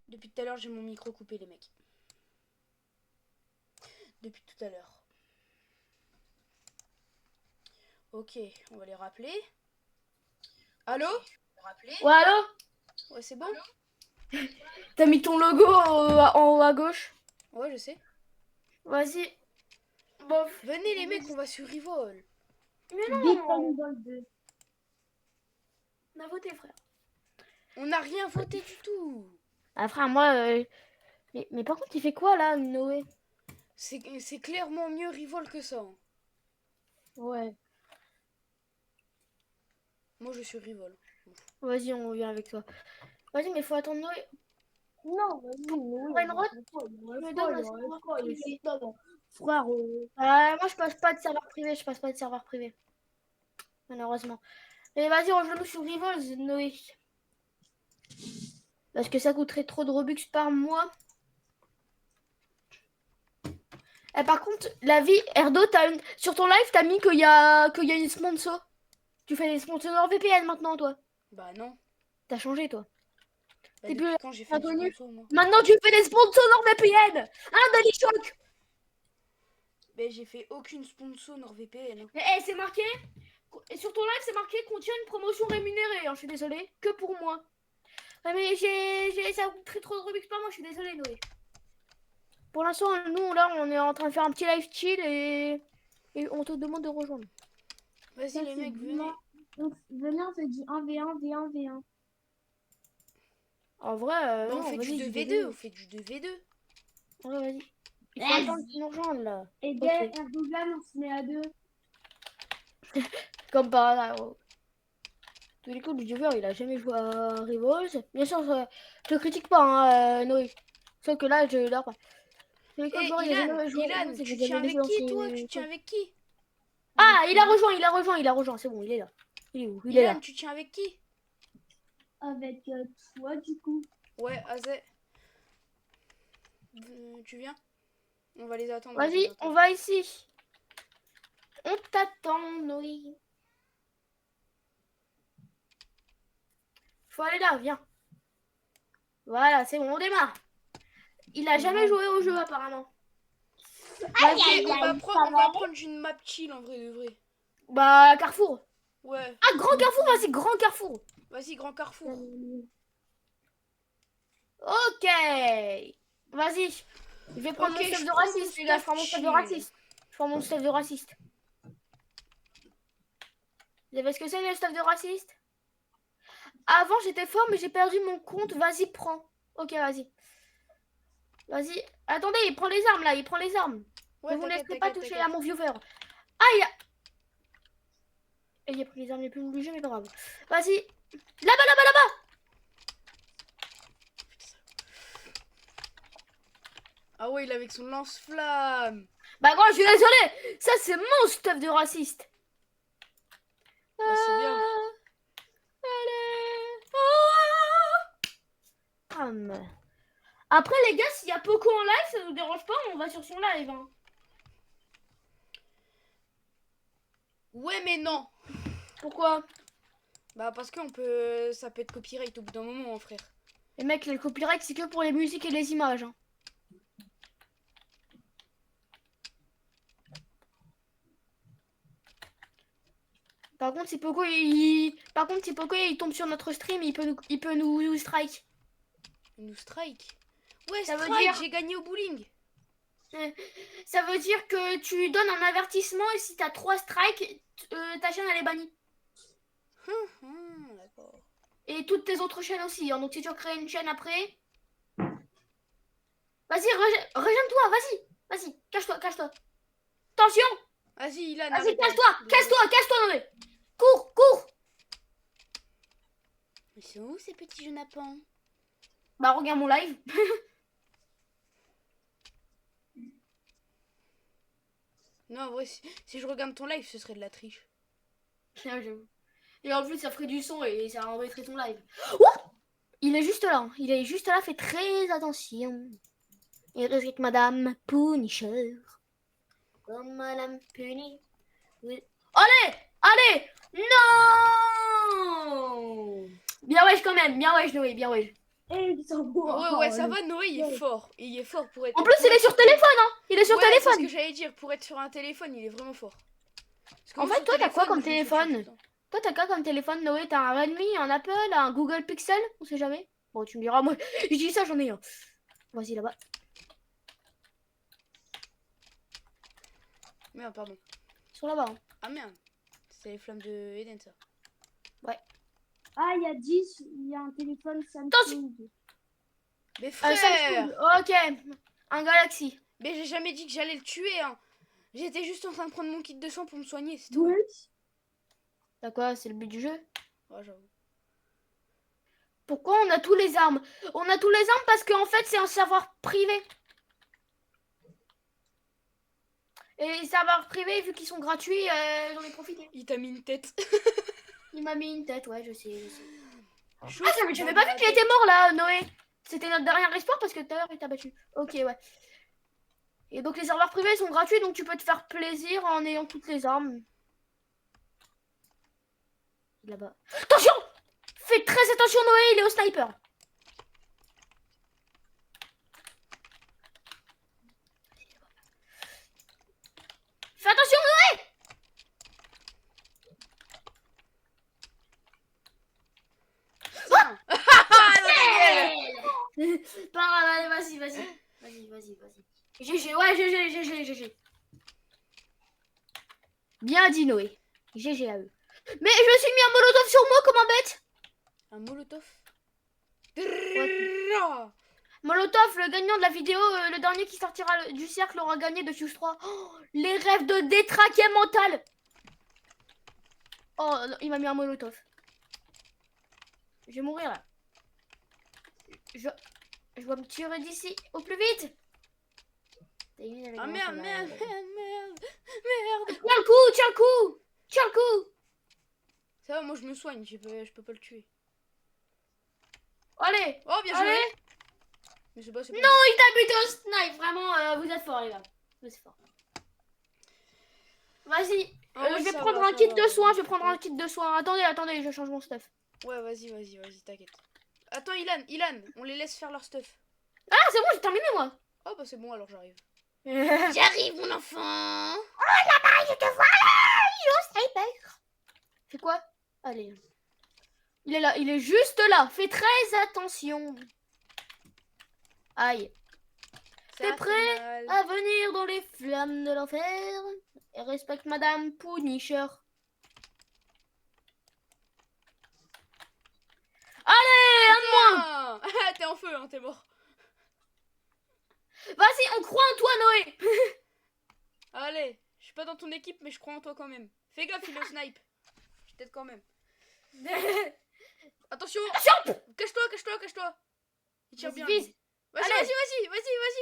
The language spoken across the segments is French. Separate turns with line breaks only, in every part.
Depuis tout à l'heure, j'ai mon micro coupé, les mecs. Depuis tout à l'heure. Ok, on va les rappeler. Allô?
Ouais, allô?
Ouais, c'est bon?
T'as mis ton logo en haut à gauche?
Ouais, je sais.
Vas-y. Bof.
Venez, les mecs, on va sur Rivol.
Mais
Big
non!
Bang Ball 2.
On a voté, frère.
On n'a rien voté du tout.
Ah, frère, moi. Mais par contre, il fait quoi là, Noé?
C'est clairement mieux Rivol que ça. Hein.
Ouais.
Moi, je suis Rivol.
Vas-y, on vient avec toi. Vas-y, mais faut attendre Noé.
Non, vas-y, oui,
Brainrot,
il
tu me
reste pas,
donnes
il
un
reste
serveur
pas, il
privé.
reste pas. Frère,
Moi, je passe pas de serveur privé. Je passe pas de serveur privé. Malheureusement. Mais vas-y, rejoins-nous sur Rivals, Noé. Parce que ça coûterait trop de Robux par mois. Et par contre, la vie, Erdo, sur ton live, t'as mis qu'il y a une sponsor. Tu fais des sponsors NordVPN maintenant, toi.
Bah non.
T'as changé, toi.
Bah
T'es plus
depuis quand j'ai fait du
inconnu.
sponsor, moi?
Maintenant, tu fais des sponsors NordVPN. Hein, Daddy Shock?
Bah j'ai fait aucune sponsor NordVPN. Hein.
Mais c'est marqué. Et sur ton live, c'est marqué contient une promotion rémunérée. Hein, je suis désolée. Que pour moi. Ouais, mais ça coûterait trop de Robux par mois. Je suis désolée, Noé. Pour l'instant, nous, là, on est en train de faire un petit live chill et on te demande de rejoindre.
Vas-y,
ça
les
c'est
mecs, venez.
venez, on fait du 1v1, V1, V1.
En vrai,
Bah on
non,
fait du
vas-y,
2v2, on fait du 2v2.
Ouais, vas-y. Il faut attendre
Vas-y.
qu'ils nous rejoignent, là.
Et
Ok.
dès Erdogan, on se met à deux.
Comme par hasard. Tous les coups, le Joker, il a jamais joué à Revolts. Bien sûr, je le critique pas, hein, Noé. Sauf que là, je dors pas. Tous les coups, le
Eh,
joueur, il a
Ilan,
jamais joué à Revolts,
Ilan,
c'est que
tu
j'ai
tiens
jamais
avec
laissé dans
qui, toi? Tu
ses
tiens
trucs.
avec qui?
Ah, il a rejoint, c'est bon, il est là. Il est où? Il est
Ilan,
là.
tu tiens avec qui?
Avec toi, du coup.
Ouais, Azé. Tu viens? On va les attendre, on va les
Vas-y, on
attendre.
va ici. On t'attend, Noé. Faut aller là, viens. Voilà, c'est bon, on démarre. Il a jamais joué au jeu, apparemment.
Aïe,
Ok,
aïe, aïe, ça
on
va
va
aller.
prendre une map chill en vrai de vrai.
Bah, Carrefour.
Ouais,
Ah, Grand Carrefour, vas-y, Grand Carrefour.
vas-y, Grand Carrefour.
Ok. Vas-y. Je vais prendre
Ok,
mon stuff
je
de
prends mon
raciste, les gars. Je
stuff
prends mon stuff de
chill.
raciste. Je prends mon stuff de raciste. Vous savez ce que c'est, le stuff de raciste? Avant, j'étais fort, mais j'ai perdu mon compte. Vas-y, prends. Ok, vas-y. Vas-y. Attendez, il prend les armes, là. Il prend les armes.
Ouais,
Ne vous
t'inquiète,
laisserez pas
t'inquiète,
toucher
t'inquiète.
à mon viewer. Ah, il a pris les armes les plus obligées, mais pas grave. Vas-y. Là-bas, là-bas, là-bas.
Ah ouais, il est avec son lance-flamme.
Bah, moi, je suis désolée. Ça, c'est mon stuff de raciste.
Bah c'est bien.
Allez. Après, les gars, s'il y a Poco en live, ça nous dérange pas, on va sur son live. Hein.
Ouais, mais non.
Pourquoi?
Bah parce qu'on peut... Ça peut être copyright au bout d'un moment, mon frère.
Les mecs, les copyright, c'est que pour les musiques et les images. Hein. Par contre, si Poco il tombe sur notre stream, il peut nous strike.
Il nous strike. Ouais,
Ça veut
strike,
dire,
j'ai gagné au bowling.
ça veut dire que tu donnes un avertissement et si t'as 3 strikes, ta chaîne elle est bannie.
D'accord.
Et toutes tes autres chaînes aussi. Hein. Donc si tu recrées une chaîne après, vas-y, rejoins-toi, vas-y, vas-y, cache-toi, cache-toi. Attention,
Vas-y, Ilan,
vas-y,
arrête.
cache-toi, cache-toi, cache-toi, Noé. Cours, cours.
Ils sont où ces petits jeunes appans?
Bah regarde mon live.
Non, en vrai, si je regarde ton live, ce serait de la triche.
Ah, j'avoue. Et en plus, ça ferait du son et ça embêterait ton live. Oh, il est juste là. Hein. Il est juste là. Fais très attention. Il risque Madame Punisher. Comme Madame Puni. Oui. Allez, allez. Non. Bien wesh quand même. Bien wesh Noé. Bien wesh.
Et Luxembourg.
Ouais, ça va, Noé, il est fort. Il est fort pour être...
En plus, il est sur téléphone, hein. Il est sur
Ouais, c'est ce
téléphone.
que j'allais dire. Pour être sur un téléphone, il est vraiment fort. Parce que
En
moi,
fait,
sur
toi, t'as quoi comme
je me fais chier tout
téléphone?
le temps.
Toi, t'as quoi comme téléphone, Noé? T'as un Redmi, un Apple, un Google Pixel? On sait jamais. Bon, tu me diras, moi, je dis ça, j'en ai un. Vas-y, là-bas.
Merde, pardon.
Ils sont là-bas. Hein.
Ah merde. C'est les flammes de Eden, ça.
Ah, il y a 10, il y a un téléphone
Attention.
Samsung.
Mais
Samsung.
frère,
Ok. Un Galaxy.
mais j'ai jamais dit que j'allais le tuer, hein. J'étais juste en train de prendre mon kit de sang pour me soigner, c'est tout.
Ouais.
T'as quoi? C'est le but du jeu?
Ouais, j'avoue.
Pourquoi on a tous les armes? On a tous les armes parce qu'en fait, c'est un savoir privé. Et les serveurs privés, vu qu'ils sont gratuits, j'en ai profité.
Il t'a mis une tête.
Il m'a mis une tête, ouais, je sais, je sais. Ah,
Chose
j'avais
dans
pas
la
vu qu'il
tête.
était mort là, Noé. C'était notre dernier espoir parce que tout à l'heure il t'a battu. Ok, ouais. Et donc les serveurs privés sont gratuits, donc tu peux te faire plaisir en ayant toutes les armes. Là-bas. Attention! Fais très attention, Noé, il est au sniper. Fais attention,
Tiens.
Noé! Pas grave, allez, vas-y, vas-y. Vas-y. GG, ouais, GG. Bien dit, Noé. GG à eux. Mais je me suis mis un molotov sur moi comme un bête.
Un molotov.
Molotov, le gagnant de la vidéo, le dernier qui sortira du cercle aura gagné de Fuse 3. Oh, les rêves de détraqué mental. Oh, non, il m'a mis un molotov. Je vais mourir là. Je dois me tirer d'ici au plus vite.
Ah merde.
Tiens le coup.
Ça va, moi je me soigne, je peux pas le tuer.
Allez.
Oh, bien joué. Mais c'est pas, c'est pas
Non, il t'a buté au snipe. Vraiment, vous êtes forts, les gars. Vous êtes forts. Vas-y.
Ah ouais,
je vais
ça
prendre
va,
un
ça
kit
va.
de soin. Je vais prendre un kit de soin. Attendez, je change mon stuff.
Ouais, vas-y, t'inquiète. Attends, Ilan, on les laisse faire leur stuff.
Ah, c'est bon, j'ai terminé, moi.
Oh, bah c'est bon, alors j'arrive.
J'arrive.
J'arrive, mon enfant.
Je te vois là, il est au sniper. Fais quoi? Allez. Il est là, il est juste là. Fais très attention. Aïe.
Ça
T'es
fait
prêt
mal.
à venir dans les flammes de l'enfer? Et respecte Madame Punisher. Allez, un de moins.
Ah, t'es en feu, hein, t'es mort.
Vas-y, on croit en toi, Noé.
Allez, je suis pas dans ton équipe, mais je crois en toi quand même. Fais gaffe, il est au snipe. Je t'aide quand même. Attention. Cache-toi. Il tire
Vas-y,
bien.
vise.
Lui. Vas-y,
Allez.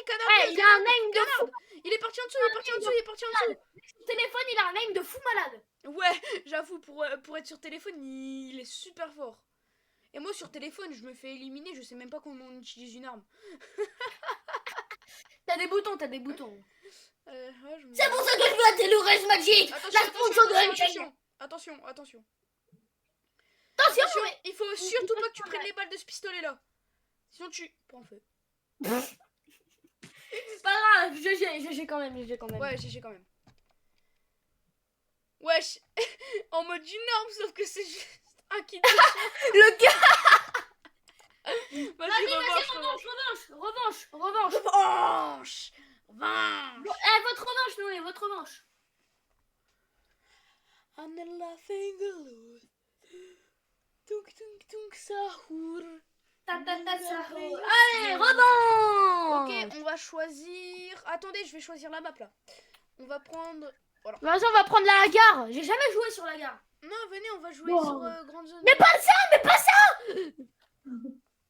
canard.
Ouais, il a un aim de fou.
Il est parti en dessous, il est parti en dessous.
Son téléphone, il a un aim de fou malade.
Ouais, j'avoue, pour être sur téléphone, il est super fort. Et moi, sur téléphone, je me fais éliminer, je sais même pas comment on utilise une arme.
T'as des boutons.
Ouais, je me-
C'est pour ça que je veux la Tellurage Magic. La sponsor de MK.
Attention.
Attention,
Il faut surtout pas que tu prennes les balles de ce pistolet là. Sinon tu prends feu.
c'est pas grave, GG quand même.
Ouais, GG quand même. Wesh, en mode une arme, sauf que c'est juste un kit de soin.
Le gars.
Vas-y,
Revanche.
revanche.
Votre revanche, Noé, votre revanche.
I'm not laughing alone. Tunk sahur.
Allez, revanche.
Ok, on va choisir. Attendez, je vais choisir la map là. On va prendre.
Vas-y, on va prendre la gare. J'ai jamais joué sur la gare.
Non, venez, on va jouer
Wow.
sur Grande Zone.
Mais pas ça.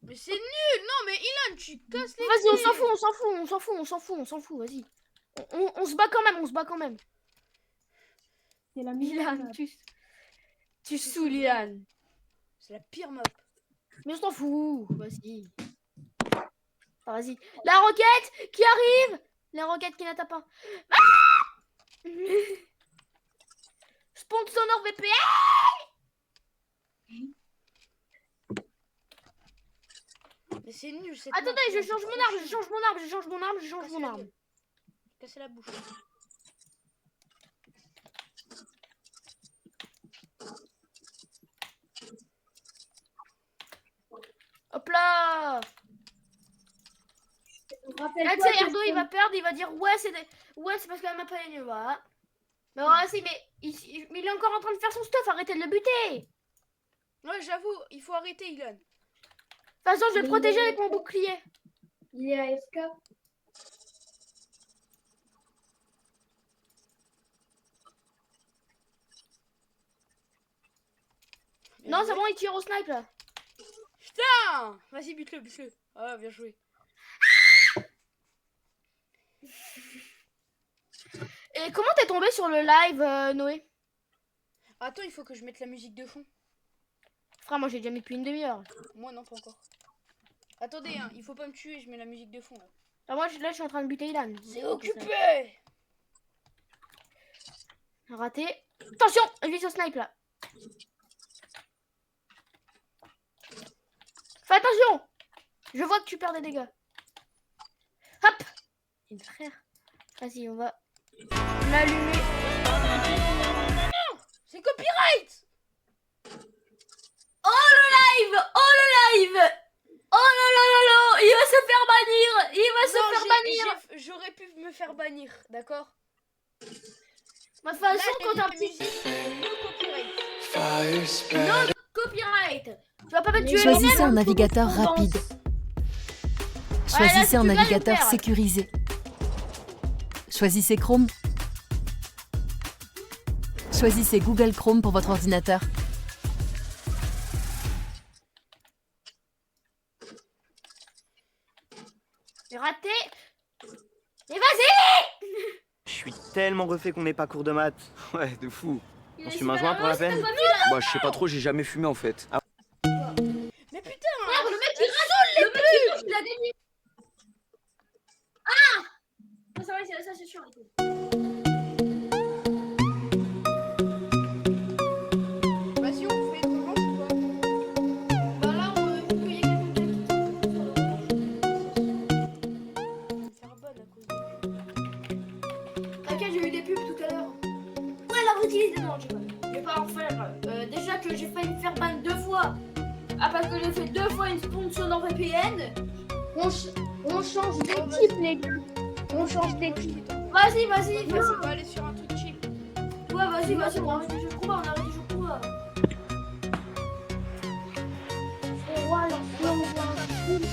Mais c'est nul. Non, mais Ilan, tu casses les
Vas-y, on
pieds.
s'en fout, vas-y. On se bat quand même.
C'est la
Milan,
meilleure.
tu saoules Ilan.
C'est la pire map.
Mais on s'en fout, vas-y. Ah, vas-y. La roquette qui arrive. La roquette qui n'atteint pas. Ah Sponsor VPN.
Mais c'est nul cette
Attendez,
map,
je
là,
change
c'est
mon
trop
arme, je
chiant.
change mon arme, je change mon arme, je change
Cassez
mon
la
arme.
gueule. Cassez la bouche.
Hop là. Là, tu sais, Erdo, il va perdre, il va dire ouais, c'est parce qu'elle m'a pas gagné, voilà. Mais ouais, si, mais il est encore en train de faire son stuff, arrêtez de le buter.
Ouais, j'avoue, il faut arrêter, Ilan.
De toute façon, je vais
Mais
le protéger
il est-
avec mon bouclier.
Il est AFK.
Bien
Non,
joué.
c'est bon, il tire au snipe là.
Putain. Vas-y, bute-le, bute-le. Ah, bien joué.
Et comment t'es tombé sur le live, Noé?
Attends, il faut que je mette la musique de fond.
Frère, moi j'ai déjà mis depuis une demi-heure.
Moi, non, pas encore. Attendez, hein, il faut pas me tuer, je mets la musique de fond. Là,
Moi, là, je suis en train de buter Ilan.
c'est occupé.
Raté. Attention, je vis au snipe là. Fais attention. Je vois que tu perds des dégâts. Hop. Et frère. Vas-y, on va l'allumer.
C'est copyright.
Oh le live. Oh le live. Oh là là là là. Il va se faire bannir. Il va se faire bannir.
J'aurais pu me faire bannir, d'accord?
De toute façon, quand t'as un petit
musique, no copyright.
no copyright. Tu vas pas me tuer.
Choisissez
Eminem.
un navigateur rapide. Choisissez
là,
un
tu vas le
navigateur
faire.
sécurisé. Choisissez Chrome. Choisissez Google Chrome pour votre ordinateur.
C'est raté. Et vas-y.
Je suis tellement refait qu'on n'ait pas cours de maths.
Ouais, de fou.
Il
On
est
fume un
super
joint pour la
heureux,
peine
c'est pas fini, là.
Bah, je sais pas trop, j'ai jamais fumé en fait. Ah,
Mais putain,
Frère, le mec il rate. Le mec il a gagné. Ah. Ça va, ça c'est sûr.
vas-y, on fait une revanche ou pas?
Bah là, il faut qu'il y ait quelqu'un qui
Je vais me faire ban à cause de...
T'inquiète, j'ai eu des pubs tout à l'heure. Ouais, la réutilisée, non, je vais pas en faire. Déjà que j'ai failli me faire ban 2 fois. Ah, parce que j'ai fait 2 fois une sponsor dans VPN.
On change d'équipe, les gars. On change d'équipe.
Vas-y,
Vas-y, on va aller sur un truc chill.
Ouais, vas-y, on arrête les jeux de combat, on arrête les jeux de combat.
Et voilà, si on voit un film,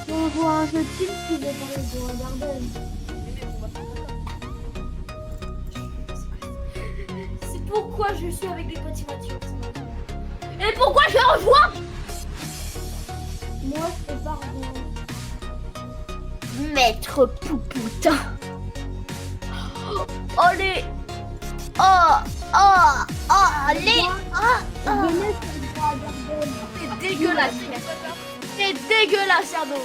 si on voit un jeu de film qui veut parler de Wonderden.
Mais mec, on va faire ça.
C'est pourquoi je suis avec des petits Mathieu. Et pourquoi je rejoins
Moi, je peux pas rejoindre.
Maître Poupoutin. Allez. Allez.
Venez sur Wonderden.
C'est dégueulasse. C'est dégueulasse, Erdo.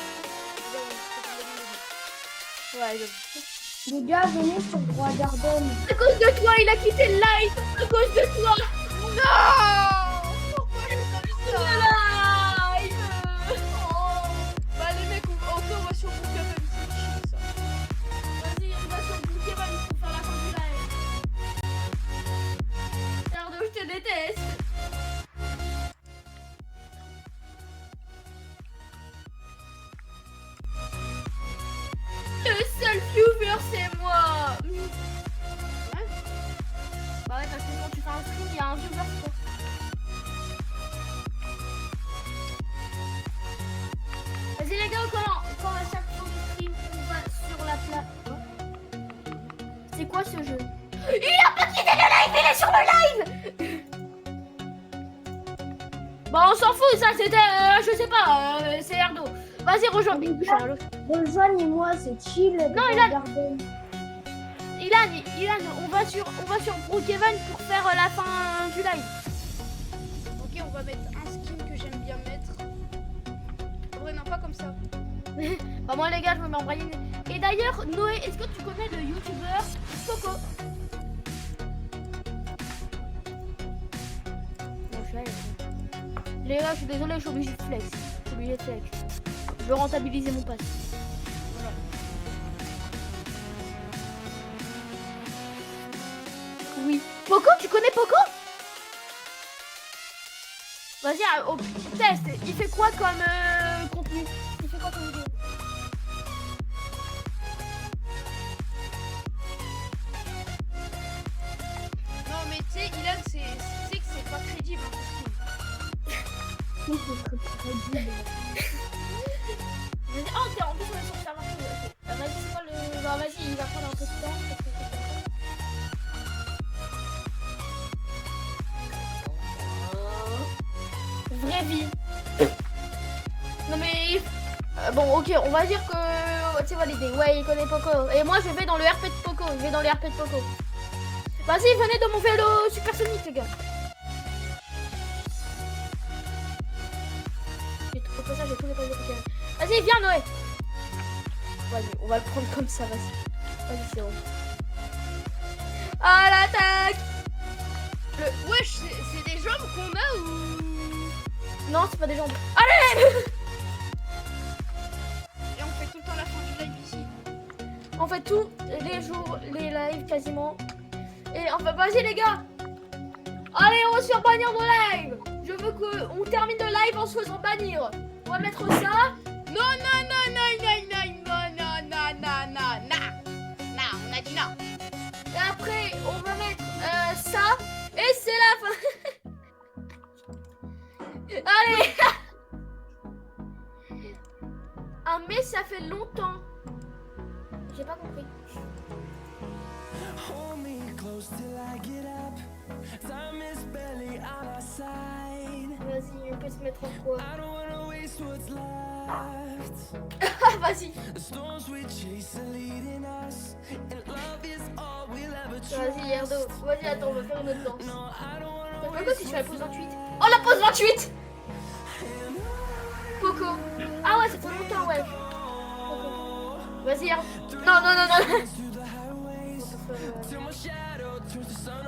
Ouais,
Les gars, venez sur Wonderden.
à cause de toi, il a quitté le live. À cause de toi.
Non. Pourquoi j'ai fait ça?
Le live.
Bah les mecs, on va sur Brookhaven, c'est chill ça.
Vas-y, on va sur Pokémon pour faire la fin du live. Erdo, je te déteste. Le seul viewer, c'est moi.
Ouais.
Bah ouais, parce que quand tu fais un stream, il y a un viewer, quoi. Vas-y les gars, quand à chaque fois que stream, on va sur la plate. C'est quoi ce jeu? Il a pas quitté le live, il est sur le live. Bah on s'en fout, ça c'était, je sais pas, c'est Erdo. Vas-y, rejoins.
Rejoignez-moi, c'est chill.
Non,
Wonderden.
Ilan, on va sur Brookhaven pour faire la fin du live.
Ok, on va mettre un skin que j'aime bien mettre. En vrai, non, pas comme ça.
Bah moi les gars, je me mets en braille. Et d'ailleurs, Noé, est-ce que tu connais le youtubeur Coco? Non, je suis là, les gars, je suis désolé, je suis obligé de flex. Je suis obligé de flex. veux rentabiliser mon pass.
Voilà.
Oui. Poco, tu connais Poco? Vas-y, au test. Il fait quoi comme contenu? Il fait quoi comme vidéo?
Non, mais tu sais, Ilan, tu sais que c'est pas crédible. Hein,
Oui, c'est très crédible.
Vas-y, oh, t'es en plus on est sur le serveur privé, ok. Vas-y, c'est quoi le... Bah, vas-y, il va prendre un peu de temps. Parce que c'est pas ça. Vraie vie. Non mais... bon, ok, on va dire que c'est validé. Ouais, il connaît Poco. Et moi, je vais dans le RP de Poco. Je vais dans le RP de Poco. Vas-y, venez dans mon vélo supersonique, les gars. Au passage, j'ai tous les pages de Pokémon. Vas-y, viens, Noé. Vas-y, on va le prendre comme ça, vas-y. Vas-y, c'est bon. À l'attaque.
Wesh, c'est des jambes qu'on a ou...
Non, c'est pas des jambes. Allez.
Et on fait tout le temps la fin du live ici.
On fait tous les jours, les lives quasiment. Et enfin, vas-y, les gars. Allez, on va se faire bannir de live. Je veux qu'on termine le live en se faisant bannir. On va mettre ça.
Non, non, non, non, non, non, non, non, non, non, non, non. Non, on a dit non.
Et après, on va mettre ça. Et c'est la fin. Allez. Ah, mais ça fait longtemps. J'ai pas compris.
Hold me close till I get up. Time is barely on our side.
Vas-y, on peut se mettre en quoi?
I don't wanna waste what's left.
Ah, vas-y.
The storms we chase are leading us, and love is all we'll ever trust.
Vas-y, Erdo. Vas-y, attends, on va faire une autre danse.
No, I don't wanna
T'as pas quoi si je fais la pause 28? Oh, la pause 28! Poco. Ah ouais, ça fait longtemps, ouais. Poco. Vas-y, Erdo. Non, non, non, non.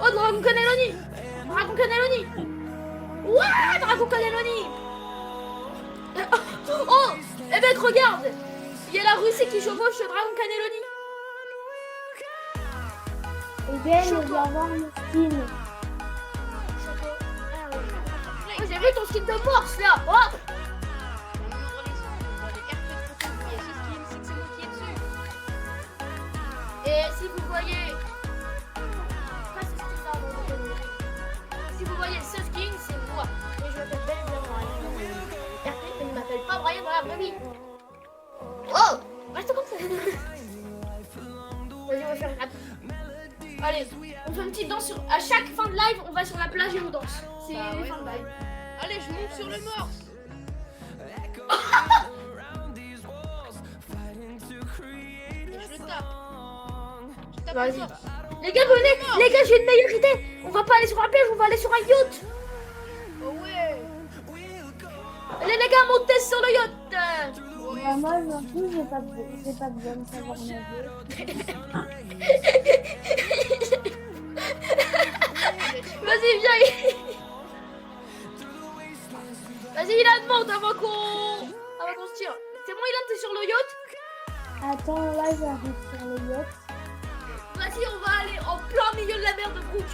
Oh, Dragon Cannelloni. Dragon Cannelloni. Ouais, Dragon Cannelloni. Oh, eh ben, regarde. Il y a la Russie qui chevauche Dragon Cannelloni.
Et bien, je vais avoir une skin.
Oh, j'ai vu ton skin de morse là. Oh. Et si vous voyez... Pas ce skin-là, si vous voyez ce skin, c'est moi. Et je m'appelle bel et bien Brian. RP, mais ne m'appelle pas Brian dans la vraie vie. Oh, reste comme ça. Vas-y, on va faire une rap. Allez, on fait une petite danse sur... À chaque fin de live, on va sur la plage et on danse. C'est
Bah
les
ouais.
fins de live.
Allez, je monte sur le morse. Et je le tape. Je tape
Vas-y.
le morse.
Les gars, venez. Les gars, j'ai une meilleure idée. On va pas aller sur la plage, on va aller sur un yacht.
Oh ouais.
Allez les gars, montez sur le yacht.
Bah, moi, je m'en fous, j'ai pas besoin de savoir nager.
Vas-y, viens. Vas-y, Ilan, monte avant qu'on se tire. C'est bon, Ilan, t'es sur le yacht?
Attends, là, j'arrive sur le yacht.
Vas-y, on va aller en plein milieu de la mer de Brook.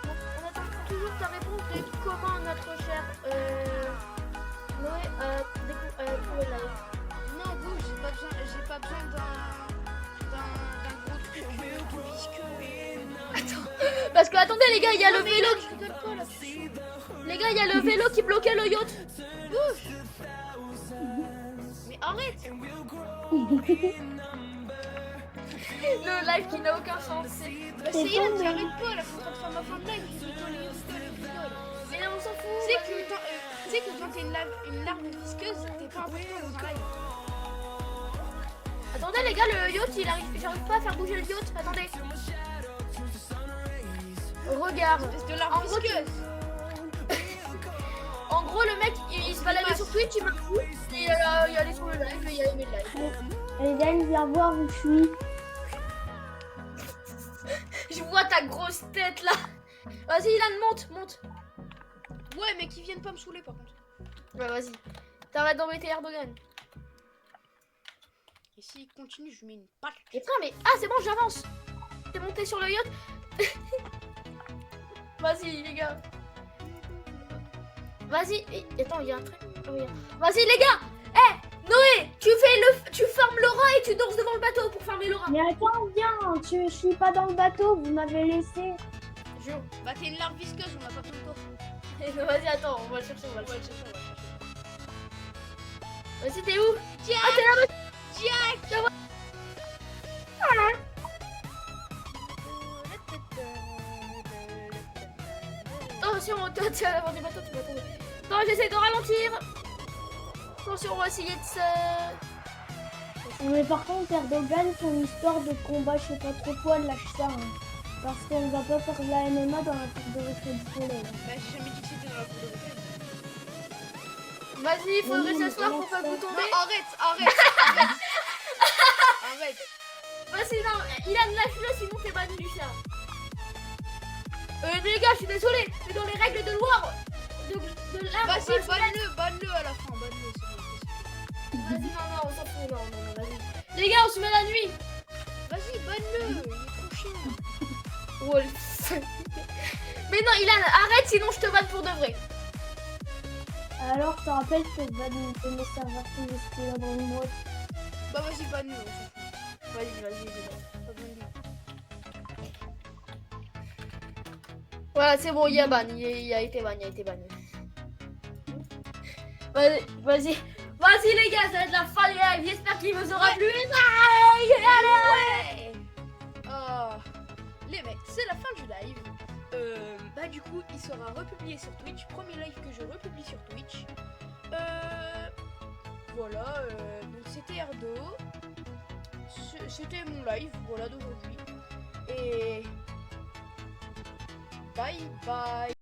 Bon, on attend toujours ta réponse de comment notre cher Noé trouvé la live.
Non, vous, j'ai pas besoin d'un gros truc visqueux.
Attends, parce que attendez les gars, il y a le vélo qui... Les gars, il y a le vélo qui bloquait le yacht.
Bouge. Mais arrête.
Le live qui n'a aucun sens.
Bah, c'est Ilan qui arrête pas, là, faut en train de faire ma fin de live. Je rigole.
Mais là, on s'en fout.
Tu sais que quand t'es une larve visqueuse, t'es pas important dans un live.
Attendez les gars, le yacht, j'arrive pas à faire bouger le yacht. Attendez. Regarde.
Espèce de larve
En gros,
visqueuse.
En gros, le mec, il se baladait sur Twitch, il m'a fou. Et il allait sur le live, et il a aimé le live.
Et viens, viens voir où je suis.
Je vois ta grosse tête là. Vas-y, Ilan, monte.
Ouais, mais qui viennent pas me saouler par contre.
Bah vas-y. T'arrêtes d'embêter Erdogan.
Et s'il continue, je lui mets une patte.
Et putain, mais. Ah, c'est bon, j'avance. T'es monté sur le yacht. Vas-y, les gars. Vas-y. Attends, il y a un truc. Oh, il y a- Vas-y, les gars. Noé, tu fermes Laura et tu danses devant le bateau pour fermer Laura.
Mais attends, viens, je suis pas dans le bateau, vous m'avez laissé.
Jure.
Bah, t'es une larve visqueuse, on n'a pas pris le corps.
Vas-y, attends, on va le chercher, on va le
Ouais,
chercher.
c'est ça, ouais.
Vas-y, t'es où?
Jack,
Ah, t'es là-bas.
Jack.
Attention, toi, tu vas l'avant du bateau, tu vas tomber. Non, j'essaie de ralentir. Attention, on va essayer de se...
Mais par contre, Erdogan, son histoire de combat, je sais pas trop quoi, lâche ça. Hein. Parce qu'on va pas faire de la MMA dans la cour de récré du soleil.
Bah, j'ai jamais dit que c'était dans la cour de récré.
Vas-y, il faudrait
Oui,
s'asseoir pour
mais
pas que vous
Non,
tomber.
arrête. Arrête.
Vas-y, non, Ilan, lâche-le, sinon t'es banni du chat. Les gars, je suis désolée, mais dans les règles de loi, de l'art,
Vas-y, banne-le à la fin, banne-le. c'est bon.
Vas-y, non, on s'en fout, non, vas-y. Les gars, on se met la nuit.
Vas-y, banne-le, il est trop chiant.
Oh, mais non, Ilan, arrête, sinon je te banne pour de vrai.
Alors, je te rappelle que de mes serveurs qui étaient dans une boîte.
Bah, vas-y, banne-le, on s'en fout.
Vas-y, les gars.
Pas besoin de lui.
Voilà, c'est bon, il a ban, il a été ban, Vas-y, les gars, ça va être la fin du live. J'espère qu'il vous aura plu. Allez.
Ah, les mecs, c'est la fin du live. Bah du coup, il sera republié sur Twitch. Premier live que je republie sur Twitch. Voilà, donc c'était Erdo. C'était mon live, voilà, d'aujourd'hui. Et bye bye.